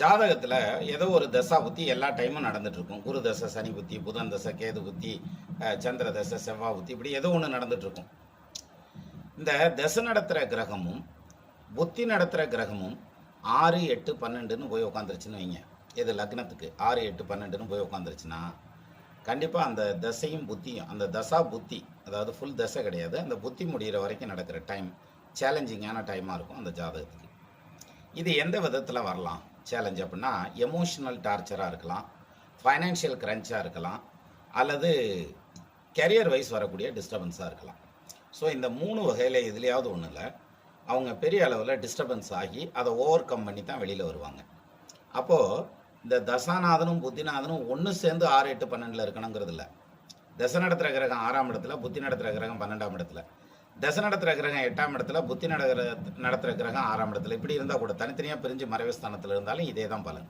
ஜாதகத்தில் ஏதோ ஒரு தசா புத்தி எல்லா டைமும் நடந்துட்டு இருக்கும். குரு தசை, சனி புத்தி, புதன் தசை, கேது புத்தி, சந்திர தசை, செவ்வாய் புத்தி, இப்படி ஏதோ ஒன்று நடந்துட்டு இருக்கும். இந்த தசை நடத்துகிற கிரகமும் புத்தி நடத்துகிற கிரகமும் 6, 8, 12ன்னு போய் உட்காந்துருச்சுன்னு வைங்க. இது லக்னத்துக்கு 6, 8, 12ன்னு போய் உட்காந்துருச்சுன்னா கண்டிப்பாக அந்த தசையும் புத்தியும், அந்த தசா புத்தி, அதாவது ஃபுல் தசை கிடையாது, அந்த புத்தி முடிகிற வரைக்கும் நடக்கிற டைம் சேலஞ்சிங்கான டைமாக இருக்கும் அந்த ஜாதகத்துக்கு. இது எந்த விதத்தில் வரலாம் சேலஞ்ச் அப்படின்னா, எமோஷனல் டார்ச்சராக இருக்கலாம், ஃபைனான்ஷியல் கிரன்ச்சாக இருக்கலாம், அல்லது கெரியர் வைஸ் வரக்கூடிய டிஸ்டர்பன்ஸாக இருக்கலாம். ஸோ இந்த 3 வகையில் எதுலையாவது ஒன்றில் அவங்க பெரிய அளவில் டிஸ்டர்பன்ஸ் ஆகி அதை ஓவர் கம் பண்ணி தான் வெளியில் வருவாங்க. அப்போது இந்த தசாநாதனும் புத்திநாதனும் ஒன்று சேர்ந்து 6, 8, 12 இருக்கணுங்கிறது இல்லை. தசை நடத்துகிற கிரகம் 6ஆம் இடத்துல, புத்தி நடத்துகிற கிரகம் 12ஆம் இடத்துல, தசை நடத்துகிற கிரகம் 8ஆம் இடத்துல, புத்தி நடத்துகிற கிரகம் 6ஆம் இடத்துல, இப்படி இருந்தால் கூட தனித்தனியாக பிரிஞ்சு மறைவு ஸ்தானத்தில் இருந்தாலும் இதே தான் பலன்.